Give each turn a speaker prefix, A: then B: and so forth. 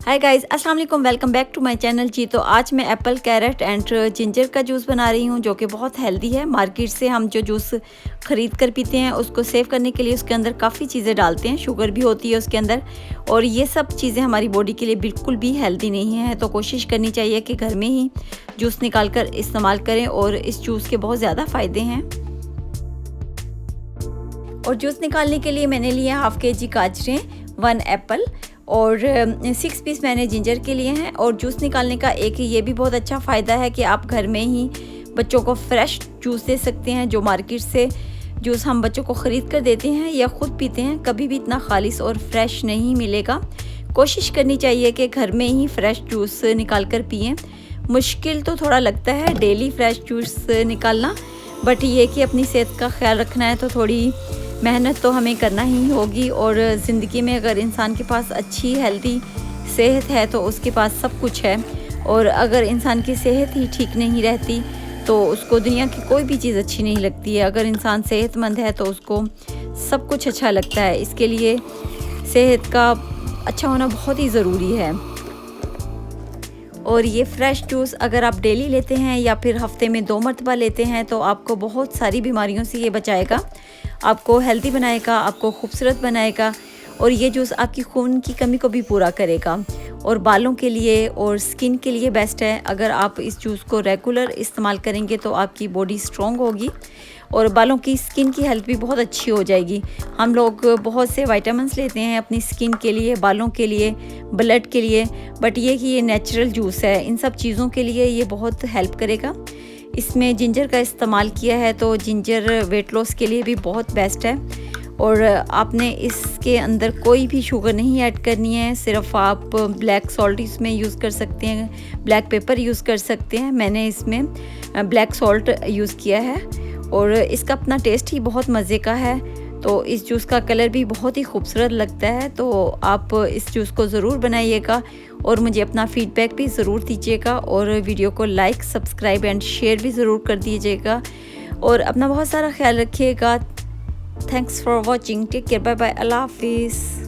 A: हाय guys, अस्सलाम वालेकुम, welcome back to my channel जी। तो आज मैं एप्पल, कैरेट एंड जिंजर का जूस बना रही हूँ, जो कि बहुत हेल्दी है। मार्केट से हम जो जूस ख़रीद कर पीते हैं उसको सेव करने के लिए उसके अंदर काफ़ी चीज़ें डालते हैं, शुगर भी होती है उसके अंदर, और ये सब चीज़ें हमारी बॉडी के लिए बिल्कुल भी हेल्दी नहीं है। तो कोशिश करनी चाहिए कि घर में ही जूस निकाल कर इस्तेमाल करें, और इस जूस के बहुत ज़्यादा फ़ायदे हैं। और जूस निकालने के लिए मैंने लिए हाफ़ केजी गाजरें, 1 एप्पल और 6 पीस मैंने जिंजर के लिए हैं। और जूस निकालने का एक ये भी बहुत अच्छा फ़ायदा है कि आप घर में ही बच्चों को फ्रेश जूस दे सकते हैं। जो मार्केट से जूस हम बच्चों को ख़रीद कर देते हैं या ख़ुद पीते हैं, कभी भी इतना खालिस और फ्रेश नहीं मिलेगा। कोशिश करनी चाहिए कि घर में ही फ्रेश जूस निकाल कर पिएँ। मुश्किल तो थोड़ा लगता है डेली फ्रेश जूस निकालना, बट ये कि अपनी सेहत का ख्याल रखना है तो थोड़ी मेहनत तो हमें करना ही होगी। और ज़िंदगी में अगर इंसान के पास अच्छी हेल्दी सेहत है तो उसके पास सब कुछ है, और अगर इंसान की सेहत ही ठीक नहीं रहती तो उसको दुनिया की कोई भी चीज़ अच्छी नहीं लगती है। अगर इंसान सेहतमंद है तो उसको सब कुछ अच्छा लगता है। इसके लिए सेहत का अच्छा होना बहुत ही ज़रूरी है। और ये फ्रेश जूस अगर आप डेली लेते हैं या फिर हफ्ते में 2 मरतबा लेते हैं तो आपको बहुत सारी बीमारियों से ये बचाएगा, आपको हेल्दी बनाएगा, आपको खूबसूरत बनाएगा, और ये जूस आपकी खून की कमी को भी पूरा करेगा। और बालों के लिए और स्किन के लिए बेस्ट है। अगर आप इस जूस को रेगुलर इस्तेमाल करेंगे तो आपकी बॉडी स्ट्रॉन्ग होगी और बालों की स्किन की हेल्थ भी बहुत अच्छी हो जाएगी। हम लोग बहुत से विटामिन्स लेते हैं अपनी स्किन के लिए, बालों के लिए, ब्लड के लिए, बट ये कि ये नेचुरल जूस है, इन सब चीज़ों के लिए ये बहुत हेल्प करेगा। इसमें जिंजर का इस्तेमाल किया है तो जिंजर वेट लॉस के लिए भी बहुत बेस्ट है। और आपने इसके अंदर कोई भी शुगर नहीं ऐड करनी है, सिर्फ आप ब्लैक सॉल्ट इसमें यूज़ कर सकते हैं, ब्लैक पेपर यूज़ कर सकते हैं। मैंने इसमें ब्लैक सॉल्ट यूज़ किया है और इसका अपना टेस्ट ही बहुत मज़े का है। तो इस जूस का कलर भी बहुत ही खूबसूरत लगता है। तो आप इस जूस को ज़रूर बनाइएगा और मुझे अपना फीडबैक भी ज़रूर दीजिएगा, और वीडियो को लाइक, सब्सक्राइब एंड शेयर भी ज़रूर कर दीजिएगा, और अपना बहुत सारा ख्याल रखिएगा। Thanks for watching, take care, bye bye, अल्लाह हाफिज़।